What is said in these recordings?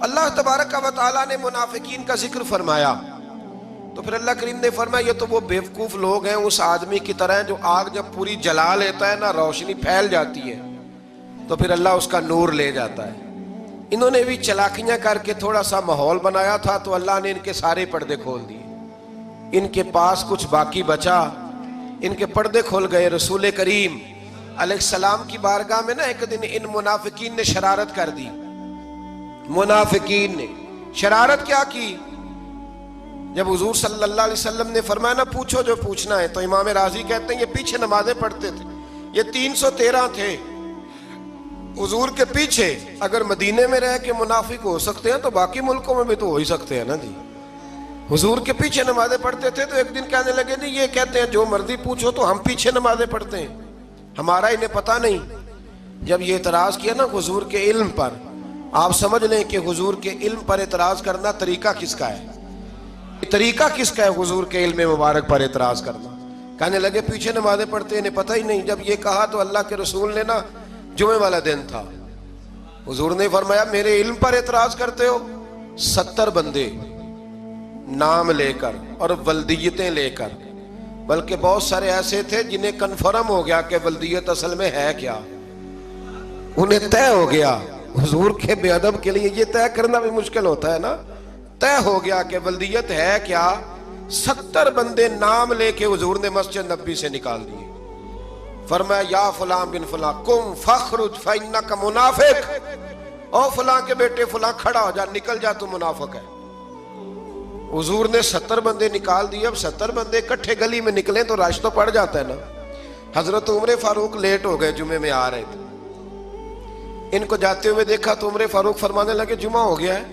اللہ تبارک و تعالیٰ نے منافقین کا ذکر فرمایا تو پھر اللہ کریم نے فرمایا یہ تو وہ بیوقوف لوگ ہیں اس آدمی کی طرح جو آگ جب پوری جلا لیتا ہے نا روشنی پھیل جاتی ہے تو پھر اللہ اس کا نور لے جاتا ہے. انہوں نے بھی چلاکیاں کر کے تھوڑا سا ماحول بنایا تھا تو اللہ نے ان کے سارے پردے کھول دیے. ان کے پاس کچھ باقی بچا, ان کے پردے کھول گئے. رسول کریم علیہ السلام کی بارگاہ میں نا ایک دن ان منافقین نے شرارت کر دی. منافقین نے شرارت کیا کی؟ جب حضور صلی اللہ علیہ وسلم نے فرمایا نا پوچھو جو پوچھنا ہے, تو امام راضی کہتے ہیں یہ پیچھے نمازیں پڑھتے تھے, یہ 313 تھے حضور کے پیچھے. اگر مدینے میں رہ کے منافق ہو سکتے ہیں تو باقی ملکوں میں بھی تو ہو ہی سکتے ہیں نا جی. حضور کے پیچھے نمازیں پڑھتے تھے تو ایک دن کہنے لگے جی یہ کہتے ہیں جو مرضی پوچھو تو ہم پیچھے نمازیں پڑھتے ہیں, ہمارا انہیں پتہ نہیں. جب یہ اعتراض کیا نا حضور کے علم پر, آپ سمجھ لیں کہ حضور کے علم پر اعتراض کرنا طریقہ کس کا ہے, طریقہ کس کا ہے حضور کے علم مبارک پر اعتراض کرنا. کہنے لگے پیچھے نمازیں پڑھتے انہیں پتہ ہی نہیں. جب یہ کہا تو اللہ کے رسول نے نا, جمعے والا دن تھا, حضور نے فرمایا میرے علم پر اعتراض کرتے ہو. 70 بندے نام لے کر اور ولدیتیں لے کر, بلکہ بہت سارے ایسے تھے جنہیں کنفرم ہو گیا کہ ولدیت اصل میں ہے کیا, انہیں طے ہو گیا. حضور کے بے ادب کے لیے یہ طے کرنا بھی مشکل ہوتا ہے نا. طے ہو گیا کہ ولدیت ہے کیا. 70 بندے نام لے کے حضور نے مسجد نبوی سے نکال دیے. فرمایا یا فلاں بن فلاں قم فخرج فإنک منافق, او فلاں کے بیٹے فلاں کھڑا ہو جا, نکل جا تو منافق ہے. حضور نے 70 بندے نکال دیے. اب 70 بندے اکٹھے گلی میں نکلیں تو رش تو پڑ جاتا ہے نا. حضرت عمر فاروق لیٹ ہو گئے, جمعے میں آ رہے تھے. ان کو جاتے ہوئے دیکھا تو عمر فاروق فرمانے لگے جمعہ ہو گیا ہے.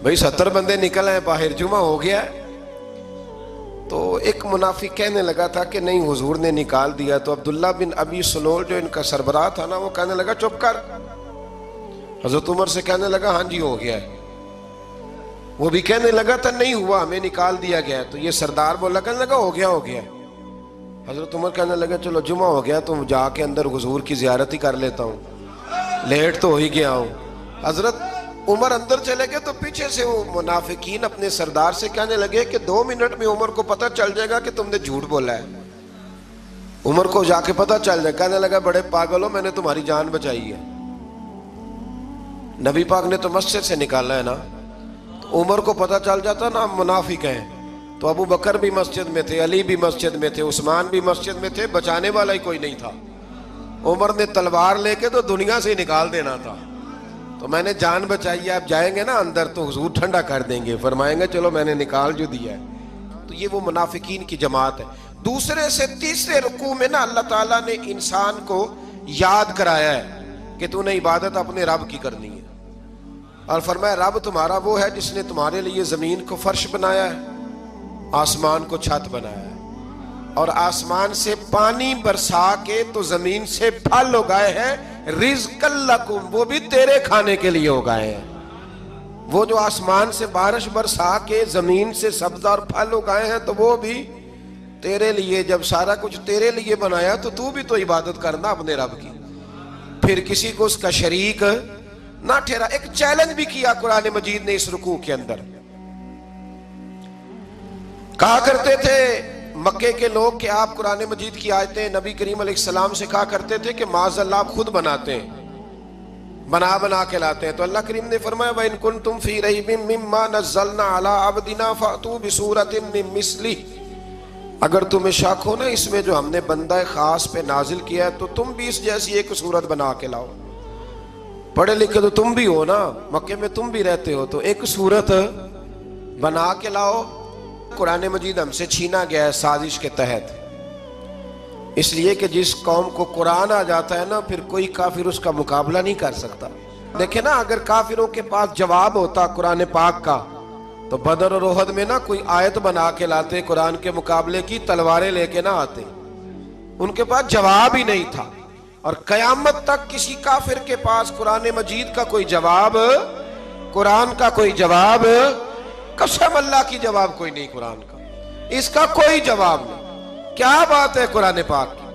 بھئی 70 بندے نکل آئے باہر, جمعہ ہو گیا ہے. تو ایک منافق کہنے لگا تھا کہ نہیں حضور نے نکال دیا. تو عبداللہ بن ابی سلول جو ان کا سربراہ تھا نا, وہ کہنے لگا چپ کر. حضرت عمر سے کہنے لگا ہاں جی ہو گیا ہے. وہ بھی کہنے لگا تھا نہیں ہوا, ہمیں نکال دیا گیا. تو یہ سردار بولا, کہنے لگا ہو گیا ہو گیا. حضرت عمر کہنے لگا چلو جمعہ ہو گیا تو جا کے اندر حضور کی زیارت ہی کر لیتا ہوں, لیٹ تو ہو ہی گیا ہوں. حضرت عمر اندر چلے گئے تو پیچھے سے وہ منافقین اپنے سردار سے کہنے لگے کہ 2 منٹ میں عمر کو پتہ چل جائے گا کہ تم نے جھوٹ بولا ہے. عمر کو جا کے پتہ چل جائے. کہنے لگا بڑے پاگل ہو, میں نے تمہاری جان بچائی ہے. نبی پاک نے تو مسجد سے نکالا ہے نا. تو عمر کو پتہ چل جاتا نا ہم منافق ہیں, تو ابو بکر بھی مسجد میں تھے, علی بھی مسجد میں تھے, عثمان بھی مسجد میں تھے, بچانے والا ہی کوئی نہیں تھا. عمر نے تلوار لے کے تو دنیا سے نکال دینا تھا. تو میں نے جان بچائی ہے, آپ جائیں گے نا اندر تو حضور ٹھنڈا کر دیں گے, فرمائیں گے چلو میں نے نکال جو دیا ہے. تو یہ وہ منافقین کی جماعت ہے. دوسرے سے تیسرے رکوع میں نا اللہ تعالیٰ نے انسان کو یاد کرایا ہے کہ تو نے عبادت اپنے رب کی کرنی ہے. اور فرمایا رب تمہارا وہ ہے جس نے تمہارے لیے زمین کو فرش بنایا ہے, آسمان کو چھت بنایا ہے, اور آسمان سے پانی برسا کے تو زمین سے پھل اگائے ہیں. رزق لکم, وہ بھی تیرے کھانے کے لیے اگائے ہیں. وہ جو آسمان سے بارش برسا کے زمین سے سبز اور پھل اگائے ہیں تو وہ بھی تیرے لیے. جب سارا کچھ تیرے لیے بنایا تو بھی تو عبادت کرنا اپنے رب کی, پھر کسی کو اس کا شریک نہ ٹھہرا. ایک چیلنج بھی کیا قرآن مجید نے اس رکوع کے اندر. کہا کرتے تھے مکے کے لوگ کہ آپ قرآن مجید کی آیتیں نبی کریم علیہ السلام سے کہا کرتے تھے کہ معاذ اللہ آپ خود بناتے ہیں, بنا کے لاتے ہیں. تو اللہ کریم نے فرمایا وَإِن كُنتُمْ فِي رَيْبٍ مِّمَّا نَزَّلْنَا عَلَىٰ عَبْدِنَا فَأْتُوا بِسُورَةٍ مِّن مِّثْلِهِ, اگر تمہیں شک ہو نا اس میں جو ہم نے بندہ خاص پہ نازل کیا ہے تو تم بھی اس جیسی ایک صورت بنا کے لاؤ. پڑھے لکھے تو تم بھی ہو نا, مکے میں تم بھی رہتے ہو, تو ایک صورت بنا کے لاؤ. قرآن مجید ہم سے چھینا گیا ہے سازش کے تحت, اس لیے کہ جس قوم کو قرآن آ جاتا ہے نا پھر کوئی کافر اس کا مقابلہ نہیں کر سکتا. دیکھیں نا اگر کافروں کے پاس جواب ہوتا قرآن پاک کا تو بدر اور احد میں نا کوئی آیت بنا کے لاتے قرآن کے مقابلے کی, تلواریں لے کے نہ آتے. ان کے پاس جواب ہی نہیں تھا. اور قیامت تک کسی کافر کے پاس قرآن مجید کا کوئی جواب, قرآن کا کوئی جواب, قسم اللہ کی جواب کوئی نہیں قرآن کا, اس کا کوئی جواب نہیں. کیا بات ہے قرآن پاک کی.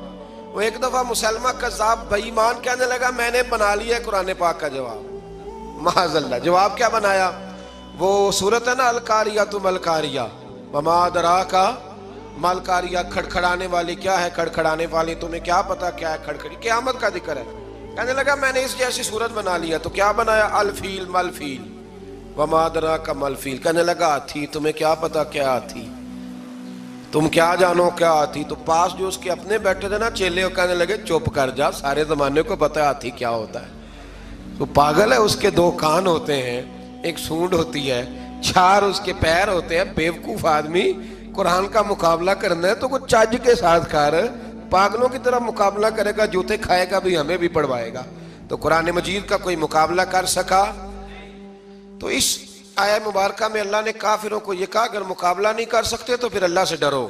وہ ایک دفعہ مسلمہ کذاب بے ایمان کہنے لگا میں نے بنا لیا ہے قرآن پاک کا جواب. معاذ اللہ. جواب کیا بنایا؟ وہ صورت ہے نا القاریہ تم القاریہ وما ادراک ما القاریہ، کھڑکھڑانے والی کیا ہے، کھڑکھڑانے والی تمہیں کیا پتا کیا ہے کھڑکھڑی، قیامت کا ذکر ہے. کہنے لگا میں نے اس جیسی صورت بنا لیا. تو کیا بنایا؟ الفیل ملفیل وما ادراک ما الفیل. کہنے لگا ہاتھی، تمہیں کیا پتا کیا ہاتھی، تم کیا جانو کیا ہاتھی. تو پاس جو اس کے اپنے بیٹھے تھے نا چیلے، وہ کہنے لگے چپ کر جا، سارے زمانے کو پتا ہے ہاتھی کیا ہوتا ہے. تو پاگل ہے، اس کے 2 کان ہوتے ہیں، ایک سونڈ ہوتی ہے، 4 اس کے پیر ہوتے ہیں. بیوقوف آدمی قرآن کا مقابلہ کرنا ہے تو کچھ چج کے ساتھ کر، پاگلوں کی طرح مقابلہ کرے گا، جوتے کھائے گا بھی ہمیں بھی پڑھوائے گا. تو قرآن مجید کا کوئی مقابلہ کر سکا؟ تو اس آیہ مبارکہ میں اللہ نے کافروں کو یہ کہا اگر مقابلہ نہیں کر سکتے تو پھر اللہ سے ڈرو،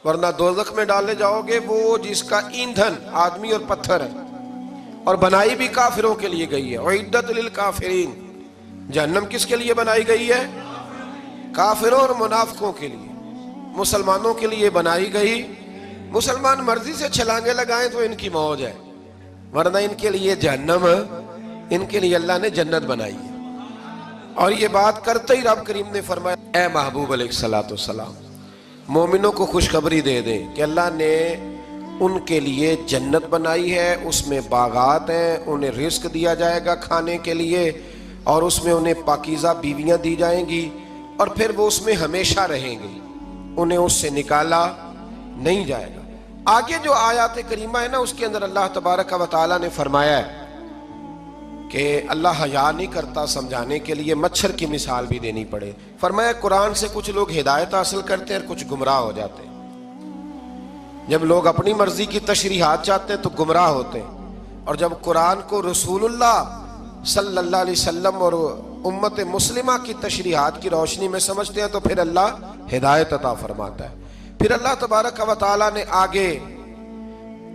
ورنہ دوزخ میں ڈالے جاؤ گے، وہ جس کا ایندھن آدمی اور پتھر ہے، اور بنائی بھی کافروں کے لیے گئی ہے. اعدت للکافرین، جہنم کس کے لیے بنائی گئی ہے؟ کافروں اور منافقوں کے لیے. مسلمانوں کے لیے بنائی گئی، مسلمان مرضی سے چھلانگے لگائیں تو ان کی موج ہے، ورنہ ان کے لیے جہنم، ان کے لیے اللہ نے جنت بنائی ہے. اور یہ بات کرتے ہی رب کریم نے فرمایا اے محبوب علیہ الصلوۃ والسلام، مومنوں کو خوشخبری دے دے کہ اللہ نے ان کے لیے جنت بنائی ہے، اس میں باغات ہیں، انہیں رزق دیا جائے گا کھانے کے لیے، اور اس میں انہیں پاکیزہ بیویاں دی جائیں گی، اور پھر وہ اس میں ہمیشہ رہیں گے، انہیں اس سے نکالا نہیں جائے گا. آگے جو آیات کریمہ ہے نا، اس کے اندر اللہ تبارک و تعالیٰ نے فرمایا ہے کہ اللہ حیا نہیں کرتا سمجھانے کے لیے مچھر کی مثال بھی دینی پڑے. فرمایا قرآن سے کچھ لوگ ہدایت حاصل کرتے ہیں اور کچھ گمراہ ہو جاتے ہیں. جب لوگ اپنی مرضی کی تشریحات چاہتے ہیں تو گمراہ ہوتے ہیں، اور جب قرآن کو رسول اللہ صلی اللہ علیہ وسلم اور امت مسلمہ کی تشریحات کی روشنی میں سمجھتے ہیں تو پھر اللہ ہدایت عطا فرماتا ہے. پھر اللہ تبارک و تعالیٰ نے آگے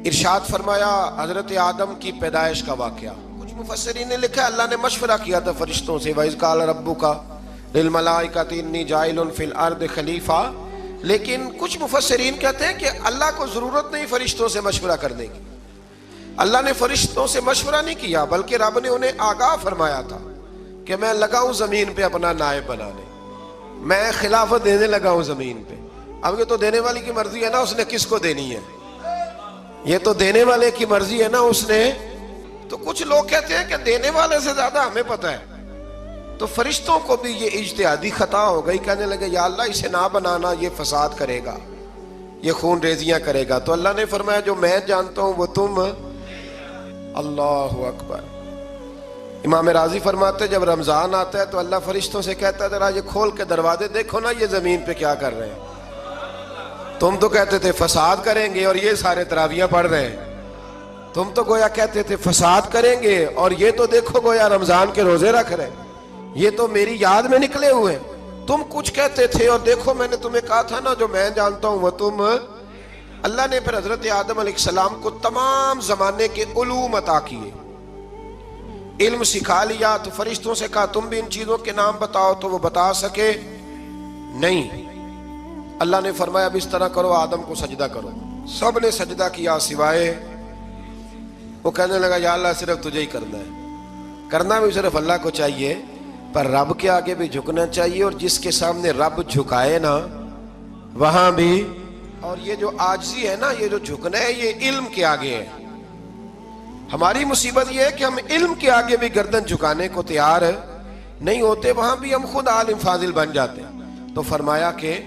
ارشاد فرمایا حضرت آدم کی پیدائش کا واقعہ. کچھ مفسرین نے لکھا اللہ نے مشورہ کیا تھا فرشتوں سے، وَإِذْ قَالَ رَبُّكَ لِلْمَلَائِكَةِ إِنِّي جَاعِلٌ فِي الْأَرْضِ خَلِيفَةً. لیکن کچھ مفسرین کہتے ہیں کہ اللہ کو ضرورت نہیں فرشتوں سے مشورہ کرنے کی، اللہ نے فرشتوں سے مشورہ نہیں کیا، بلکہ رب نے انہیں آگاہ فرمایا تھا کہ میں لگا ہوں زمین پہ اپنا نائب بنانے، میں خلافت دینے لگا ہوں زمین پہ. اب یہ تو دینے والی کی مرضی ہے نا، اس نے کس کو دینی ہے، یہ تو دینے والے کی مرضی ہے نا اس نے. تو کچھ لوگ کہتے ہیں کہ دینے والے سے زیادہ ہمیں پتہ ہے. تو فرشتوں کو بھی یہ اجتہادی خطا ہو گئی، کہنے لگے یا اللہ اسے نہ بنانا، یہ فساد کرے گا، یہ خون ریزیاں کرے گا. تو اللہ نے فرمایا جو میں جانتا ہوں وہ تم. اللہ اکبر. امام راضی فرماتے جب رمضان آتا ہے تو اللہ فرشتوں سے کہتا ہے ذرا یہ کھول کے دروازے دیکھو نا یہ زمین پہ کیا کر رہے ہیں. تم تو کہتے تھے فساد کریں گے اور یہ سارے تراویحیں پڑھ رہے ہیں، تم تو گویا کہتے تھے فساد کریں گے اور یہ تو دیکھو گویا رمضان کے روزے رکھ رہے ہیں، یہ تو میری یاد میں نکلے ہوئے. تم کچھ کہتے تھے اور دیکھو میں نے تمہیں کہا تھا نا جو میں جانتا ہوں وہ تم. اللہ نے پھر حضرت آدم علیہ السلام کو تمام زمانے کے علوم عطا کیے، علم سکھا لیا. تو فرشتوں سے کہا تم بھی ان چیزوں کے نام بتاؤ، تو وہ بتا سکے نہیں. اللہ نے فرمایا اب اس طرح کرو آدم کو سجدہ کرو. سب نے سجدہ کیا سوائے وہ. کہنے لگا یا اللہ صرف تجھے ہی کرنا ہے، کرنا بھی صرف اللہ کو چاہیے، پر رب کے آگے بھی جھکنا چاہیے، اور جس کے سامنے رب جھکائے نا وہاں بھی. اور یہ جو عاجزی ہے نا، یہ جو جھکنا ہے، یہ علم کے آگے ہے. ہماری مصیبت یہ ہے کہ ہم علم کے آگے بھی گردن جھکانے کو تیار نہیں ہوتے، وہاں بھی ہم خود عالم فاضل بن جاتے ہیں. تو فرمایا کہ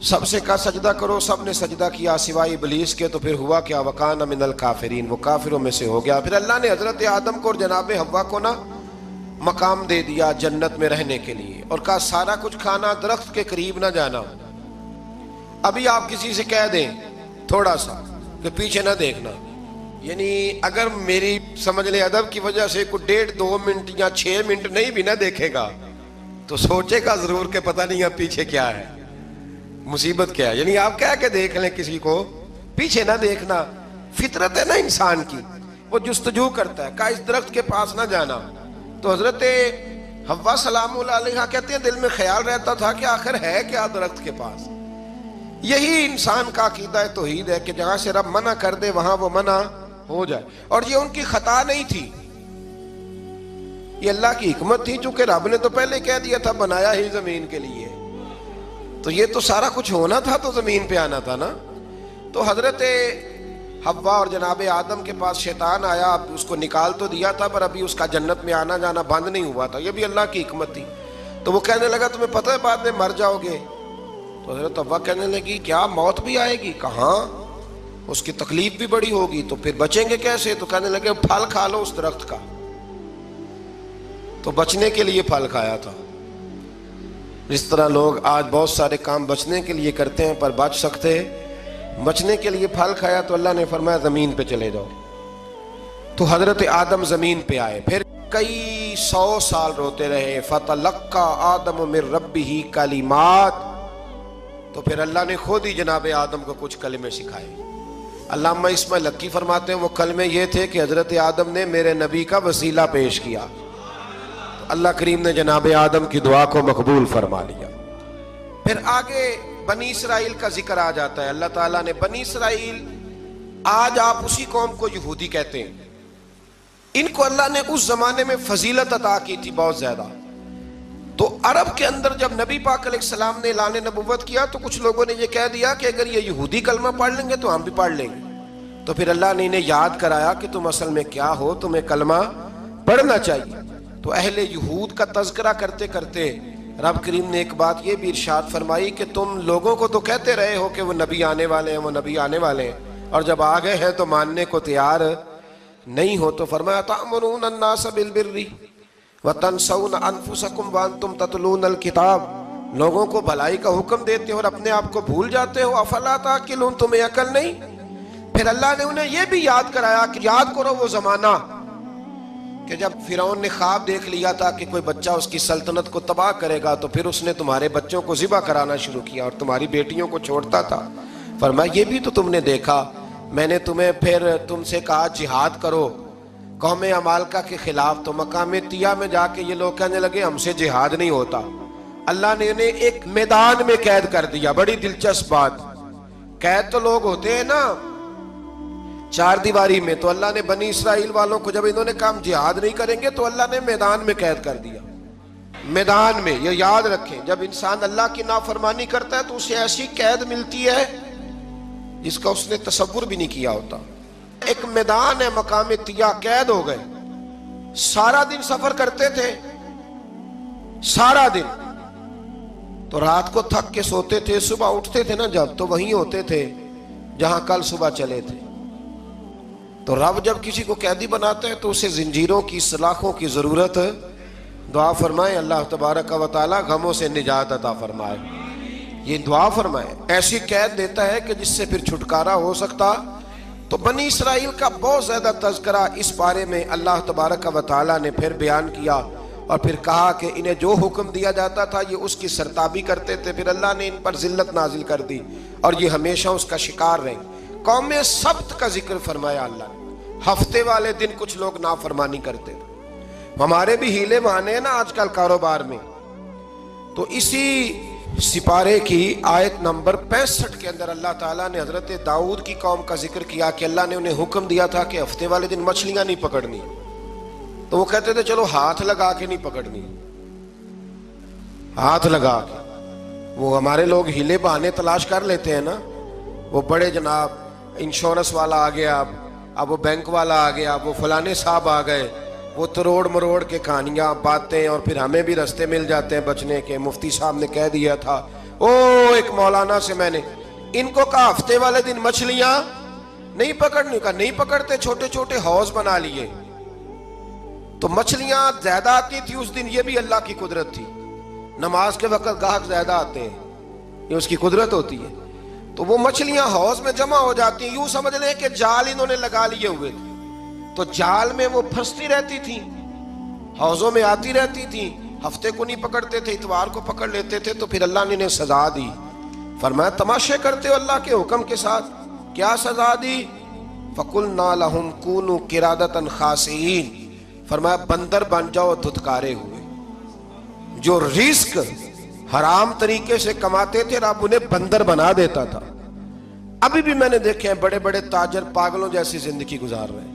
سب سے کہا سجدہ کرو، سب نے سجدہ کیا سوائے ابلیس کے. تو پھر ہوا کیا وَكَانَ مِنَ الْكَافِرِينَ، وہ کافروں میں سے ہو گیا. پھر اللہ نے حضرت آدم کو اور جناب حوا کو نا مقام دے دیا جنت میں رہنے کے لیے، اور کہا سارا کچھ کھانا، درخت کے قریب نہ جانا. ابھی آپ کسی سے کہہ دیں تھوڑا سا کہ پیچھے نہ دیکھنا، یعنی اگر میری سمجھ لے ادب کی وجہ سے کوئی 1.5-2 منٹ یا 6 منٹ نہیں بھی نہ دیکھے گا تو سوچے گا ضرور کہ پتہ نہیں اب پیچھے کیا ہے، مصیبت کیا ہے. یعنی آپ کہہ کے دیکھ لیں کسی کو، پیچھے نہ دیکھنا. فطرت ہے نا انسان کی، وہ جستجو کرتا ہے، کہا اس درخت کے پاس نہ جانا. تو حضرت حوا سلام اللہ علیہ کہتے ہیں دل میں خیال رہتا تھا کہ آخر ہے کیا درخت کے پاس. یہی انسان کا عقیدہ توحید ہے کہ جہاں سے رب منع کر دے وہاں وہ منع ہو جائے. اور یہ ان کی خطا نہیں تھی، یہ اللہ کی حکمت تھی، چونکہ رب نے تو پہلے کہہ دیا تھا بنایا ہی زمین کے لیے، تو یہ تو سارا کچھ ہونا تھا تو زمین پہ آنا تھا نا۔ تو حضرت حوا اور جناب آدم کے پاس شیطان آیا، اب اس کو نکال تو دیا تھا پر ابھی اس کا جنت میں آنا جانا بند نہیں ہوا تھا، یہ بھی اللہ کی حکمت تھی۔ تو وہ کہنے لگا تمہیں پتہ ہے بعد میں مر جاؤ گے؟ تو حضرت حوا کہنے لگی کیا موت بھی آئے گی؟ کہاں، اس کی تکلیف بھی بڑی ہوگی، تو پھر بچیں گے کیسے؟ تو کہنے لگے پھل کھا لو اس درخت کا، تو بچنے کے لیے پھل کھایا تھا۔ جس طرح لوگ آج بہت سارے کام بچنے کے لیے کرتے ہیں پر بچ سکتے، بچنے کے لیے پھل کھایا تو اللہ نے فرمایا زمین پہ چلے جاؤ۔ تو حضرت آدم زمین پہ آئے، پھر کئی 100 سال روتے رہے۔ فَتَلَقَّى آدَمُ مِن رَبِّهِ کَلِمَاتٍ، تو پھر اللہ نے خود ہی جناب آدم کو کچھ کلمے سکھائے۔ علامہ اسماعیل حقی فرماتے ہیں وہ کلمے یہ تھے کہ حضرت آدم نے میرے نبی کا وسیلہ پیش کیا، اللہ کریم نے جناب آدم کی دعا کو مقبول فرما لیا۔ پھر آگے بنی اسرائیل کا ذکر آ جاتا ہے۔ اللہ تعالیٰ نے بنی اسرائیل، آج آپ اسی قوم کو یہودی کہتے ہیں، ان کو اللہ نے اس زمانے میں فضیلت عطا کی تھی بہت زیادہ۔ تو عرب کے اندر جب نبی پاک علیہ السلام نے اعلان نبوت کیا تو کچھ لوگوں نے یہ کہہ دیا کہ اگر یہ یہودی کلمہ پڑھ لیں گے تو ہم بھی پڑھ لیں گے۔ تو پھر اللہ نے انہیں یاد کرایا کہ تم اصل میں کیا ہو، تمہیں کلمہ پڑھنا چاہیے۔ تو اہل یہود کا تذکرہ کرتے کرتے رب کریم نے ایک بات یہ بھی ارشاد فرمائی کہ تم لوگوں کو تو کہتے رہے ہو کہ وہ نبی آنے والے ہیں، وہ نبی آنے والے ہیں، اور جب آ گئے ہیں تو ماننے کو تیار نہیں ہو۔ تو فرمایا تأمرون الناس بالبر وتنسون انفسکم وانتم تتلون الکتاب، لوگوں کو بھلائی کا حکم دیتے ہو اور اپنے آپ کو بھول جاتے ہو، افلا تعقلون، تمہیں عقل نہیں؟ پھر اللہ نے انہیں یہ بھی یاد کرایا کہ یاد کرو وہ زمانہ کہ جب فرعون نے خواب دیکھ لیا تھا کہ کوئی بچہ اس کی سلطنت کو تباہ کرے گا، تو پھر اس نے تمہارے بچوں کو ذبح کرانا شروع کیا اور تمہاری بیٹیوں کو چھوڑتا تھا۔ فرمایا یہ بھی تو تم نے دیکھا، میں نے تمہیں پھر تم سے کہا جہاد کرو قوم عمالقہ کے خلاف، تو مقام طیہ میں جا کے یہ لوگ کہنے لگے ہم سے جہاد نہیں ہوتا۔ اللہ نے انہیں ایک میدان میں قید کر دیا۔ بڑی دلچسپ بات، قید تو لوگ ہوتے ہیں نا چار دیواری میں، تو اللہ نے بنی اسرائیل والوں کو جب انہوں نے کہا ہم جہاد نہیں کریں گے تو اللہ نے میدان میں قید کر دیا۔ میدان میں، یہ یاد رکھیں، جب انسان اللہ کی نافرمانی کرتا ہے تو اسے ایسی قید ملتی ہے جس کا اس نے تصور بھی نہیں کیا ہوتا۔ ایک میدان ہے مقام طیہ، قید ہو گئے، سارا دن سفر کرتے تھے، سارا دن، تو رات کو تھک کے سوتے تھے، صبح اٹھتے تھے نا جب، تو وہیں ہوتے تھے جہاں کل صبح چلے تھے۔ تو رب جب کسی کو قیدی بناتا ہے تو اسے زنجیروں کی، سلاخوں کی ضرورت، دعا فرمائے اللہ تبارک و تعالی غموں سے نجات عطا فرمائے، یہ دعا فرمائے۔ ایسی قید دیتا ہے کہ جس سے پھر چھٹکارا ہو سکتا۔ تو بنی اسرائیل کا بہت زیادہ تذکرہ اس بارے میں اللہ تبارک و تعالی نے پھر بیان کیا، اور پھر کہا کہ انہیں جو حکم دیا جاتا تھا یہ اس کی سرتابی کرتے تھے، پھر اللہ نے ان پر ذلت نازل کر دی اور یہ ہمیشہ اس کا شکار رہے۔ قوم سبت کا ذکر فرمایا اللہ نے، ہفتے والے دن کچھ لوگ نافرمانی کرتے تھے۔ ہمارے بھی ہیلے بہانے ہیں نا آج کل کاروبار میں، تو اسی سپارے کی آیت نمبر 65 کے اندر اللہ تعالیٰ نے حضرت داؤد کی قوم کا ذکر کیا کہ اللہ نے انہیں حکم دیا تھا کہ ہفتے والے دن مچھلیاں نہیں پکڑنی، تو وہ کہتے تھے چلو ہاتھ لگا کے نہیں پکڑنی، ہاتھ لگا کے۔ وہ ہمارے لوگ ہیلے بہانے تلاش کر لیتے ہیں نا، وہ بڑے جناب انشورنس والا آ گیا، اب وہ بینک والا آ گیا، وہ فلانے صاحب آ گئے، وہ تروڑ مروڑ کے کہانیاں باتیں، اور پھر ہمیں بھی رستے مل جاتے ہیں بچنے کے۔ مفتی صاحب نے کہہ دیا تھا، ایک مولانا سے میں نے ان کو کہا ہفتے والے دن مچھلیاں نہیں پکڑنی، کہا نہیں پکڑتے، چھوٹے چھوٹے حوض بنا لیے، تو مچھلیاں زیادہ آتی تھی اس دن، یہ بھی اللہ کی قدرت تھی۔ نماز کے وقت گاہک زیادہ آتے ہیں، یہ اس کی قدرت ہوتی ہے، تو وہ مچھلیاں حوض میں جمع ہو جاتی ہیں۔ یوں سمجھ لیں کہ جال انہوں نے لگا لیے ہوئے تھے، تو جال میں وہ پھنستی رہتی تھی، حوضوں میں آتی رہتی تھی، ہفتے کو نہیں پکڑتے تھے، اتوار کو پکڑ لیتے تھے، تو پھر اللہ نے انہیں سزا دی۔ فرمایا تماشے کرتے ہو اللہ کے حکم کے ساتھ، کیا سزا دی؟ فَقُلْنَا لَهُمْ كُونُوا قِرَادَةً خَاسِئِينَ، فرمایا بندر بن جاؤ دھتکارے ہوئے۔ جو رزق حرام طریقے سے کماتے تھے رب انہیں بندر بنا دیتا تھا۔ ابھی بھی میں نے دیکھے ہیں بڑے بڑے تاجر پاگلوں جیسی زندگی گزار رہے ہیں،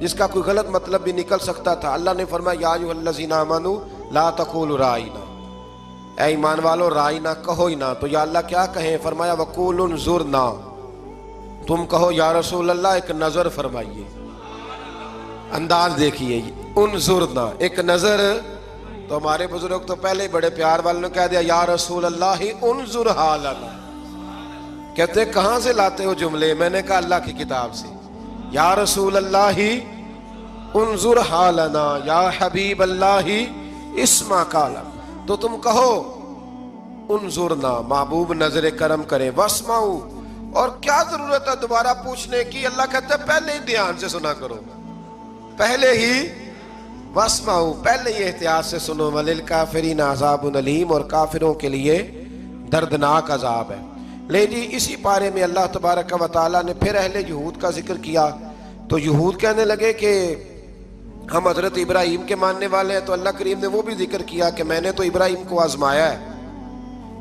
جس کا کوئی غلط مطلب بھی نکل سکتا تھا. اللہ نے فرمایا یا ایھا الذین آمنوا لا تقولوا رائنا، اے ایمان والو رائنا کہو ہی نہ. تو یا اللہ کیا کہیں؟ فرمایا وقولوا انظرنا، تم کہو یا رسول اللہ ایک نظر فرمائیے. انداز دیکھیے، انظرنا ایک نظر. تو ہمارے بزرگ تو پہلے ہی بڑے پیار والوں نے کہہ دیا یا رسول اللہ انظر حالنا. کہتے کہاں سے لاتے ہو جملے؟ میں نے کہا اللہ کی کتاب سے. یا رسول اللہ انظر حالنا یا حبیب اللہ اسمع قالا. تو تم کہو انظرنا، محبوب نظر کرم کرے، واسمعوا، اور کیا ضرورت ہے دوبارہ پوچھنے کی؟ اللہ کہتا ہے پہلے ہی دھیان سے سنا کرو، پہلے ہی واسمعوا، پہلے ہی احتیاط سے سنو. وللکافرین عذاب علیم، اور کافروں کے لیے دردناک عذاب ہے. لے جی اسی پارے میں اللہ تبارک و تعالیٰ نے پھر اہل یہود کا ذکر کیا. تو یہود کہنے لگے کہ ہم حضرت ابراہیم کے ماننے والے ہیں. تو اللہ کریم نے وہ بھی ذکر کیا کہ میں نے تو ابراہیم کو آزمایا ہے.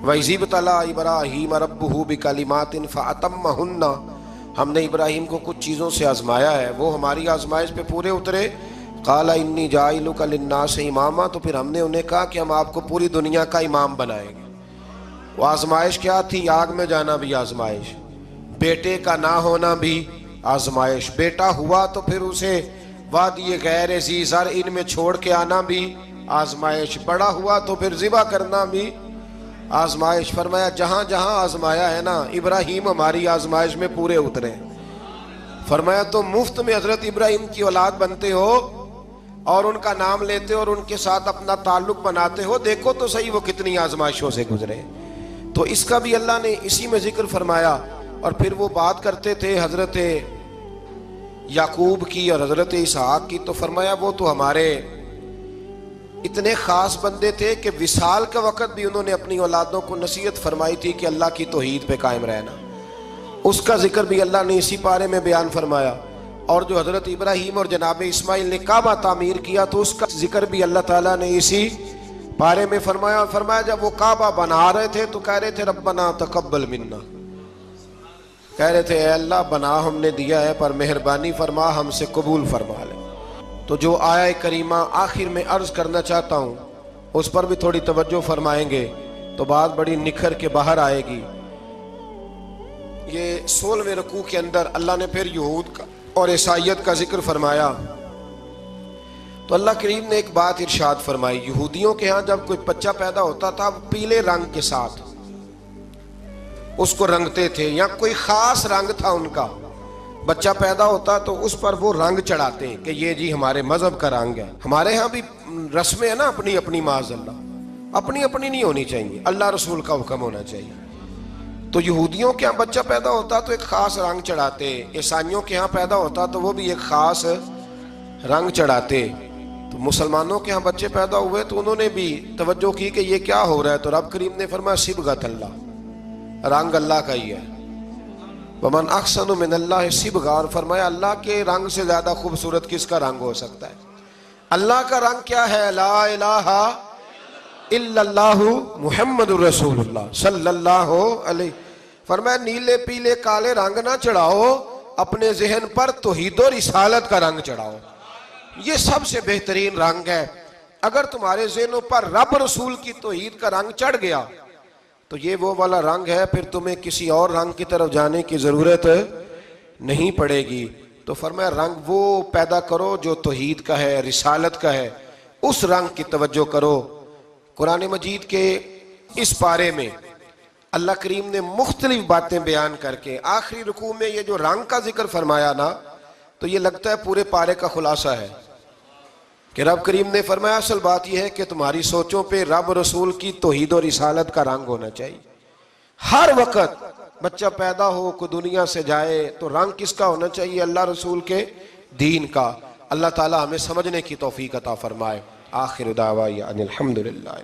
وَإِذِ ابْتَلَىٰ إِبْرَاهِيمَ رَبُّهُ بِكَلِمَاتٍ فَأَتَمَّهُنَّ، ہم نے ابراہیم کو کچھ چیزوں سے آزمایا ہے، وہ ہماری آزمائش پہ پورے اترے. قَالَ إِنِّي جَاعِلُكَ لِلنَّاسِ إِمَامًا، تو پھر ہم نے انہیں کہا کہ ہم آپ کو پوری دنیا کا امام بنائیں گے. وہ آزمائش کیا تھی؟ آگ میں جانا بھی آزمائش، بیٹے کا نہ ہونا بھی آزمائش، بیٹا ہوا تو پھر اسے وادی غیر ذی زرع ان میں چھوڑ کے آنا بھی آزمائش، بڑا ہوا تو پھر ذبح کرنا بھی آزمائش. فرمایا جہاں جہاں آزمایا ہے نا، ابراہیم ہماری آزمائش میں پورے اترے. فرمایا تو مفت میں حضرت ابراہیم کی اولاد بنتے ہو اور ان کا نام لیتے ہو اور ان کے ساتھ اپنا تعلق بناتے ہو، دیکھو تو صحیح وہ کتنی آزمائشوں سے گزرے. تو اس کا بھی اللہ نے اسی میں ذکر فرمایا. اور پھر وہ بات کرتے تھے حضرت یعقوب کی اور حضرت اسحاق کی. تو فرمایا وہ تو ہمارے اتنے خاص بندے تھے کہ وصال کے وقت بھی انہوں نے اپنی اولادوں کو نصیحت فرمائی تھی کہ اللہ کی توحید پہ قائم رہنا. اس کا ذکر بھی اللہ نے اسی پارے میں بیان فرمایا. اور جو حضرت ابراہیم اور جناب اسماعیل نے کعبہ تعمیر کیا تو اس کا ذکر بھی اللہ تعالیٰ نے اسی پارے میں فرمایا. اور فرمایا جب وہ کعبہ بنا رہے تھے تو کہہ رہے تھے ربنا تقبل منا، کہہ رہے تھے اے اللہ بنا ہم نے دیا ہے پر مہربانی فرما ہم سے قبول فرما لے. تو جو آیہ کریمہ آخر میں عرض کرنا چاہتا ہوں اس پر بھی تھوڑی توجہ فرمائیں گے تو بات بڑی نکھر کے باہر آئے گی. یہ 16ویں رکوع کے اندر اللہ نے پھر یہود کا اور عیسائیت کا ذکر فرمایا. تو اللہ کریم نے ایک بات ارشاد فرمائی. یہودیوں کے ہاں جب کوئی بچہ پیدا ہوتا تھا وہ پیلے رنگ کے ساتھ اس کو رنگتے تھے، یا کوئی خاص رنگ تھا ان کا. بچہ پیدا ہوتا تو اس پر وہ رنگ چڑھاتے ہیں کہ یہ جی ہمارے مذہب کا رنگ ہے. ہمارے ہاں بھی رسمیں ہیں نا اپنی اپنی، معاذ اللہ اپنی اپنی نہیں ہونی چاہیے، اللہ رسول کا حکم ہونا چاہیے. تو یہودیوں کے ہاں بچہ پیدا ہوتا تو ایک خاص رنگ چڑھاتے، عیسائیوں کے ہاں پیدا ہوتا تو وہ بھی ایک خاص رنگ چڑھاتے. تو مسلمانوں کے ہاں بچے پیدا ہوئے تو انہوں نے بھی توجہ کی کہ یہ کیا ہو رہا ہے. تو رب کریم نے فرمایا صبغۃ اللہ، رنگ اللہ کا ہی ہے. ومن احسن من اللہ صبغہ، اور فرمایا اللہ کے رنگ سے زیادہ خوبصورت کس کا رنگ ہو سکتا ہے؟ اللہ کا رنگ کیا ہے؟ لا الہ الا اللہ محمد الرسول اللہ صلی اللہ علیہ. فرمایا نیلے پیلے کالے رنگ نہ چڑھاؤ، اپنے ذہن پر توحید و رسالت کا رنگ چڑھاؤ. یہ سب سے بہترین رنگ ہے. اگر تمہارے ذہنوں پر رب رسول کی توحید کا رنگ چڑھ گیا تو یہ وہ والا رنگ ہے، پھر تمہیں کسی اور رنگ کی طرف جانے کی ضرورت نہیں پڑے گی. تو فرمایا رنگ وہ پیدا کرو جو توحید کا ہے، رسالت کا ہے، اس رنگ کی توجہ کرو. قرآن مجید کے اس پارے میں اللہ کریم نے مختلف باتیں بیان کر کے آخری رکوع میں یہ جو رنگ کا ذکر فرمایا نا، تو یہ لگتا ہے پورے پارے کا خلاصہ ہے کہ رب کریم نے فرمایا اصل بات یہ ہے کہ تمہاری سوچوں پہ رب رسول کی توحید و رسالت کا رنگ ہونا چاہیے. ہر وقت بچہ پیدا ہو کوئی دنیا سے جائے تو رنگ کس کا ہونا چاہیے؟ اللہ رسول کے دین کا. اللہ تعالی ہمیں سمجھنے کی توفیق عطا فرمائے. آخر دعوانا ان الحمدللہ.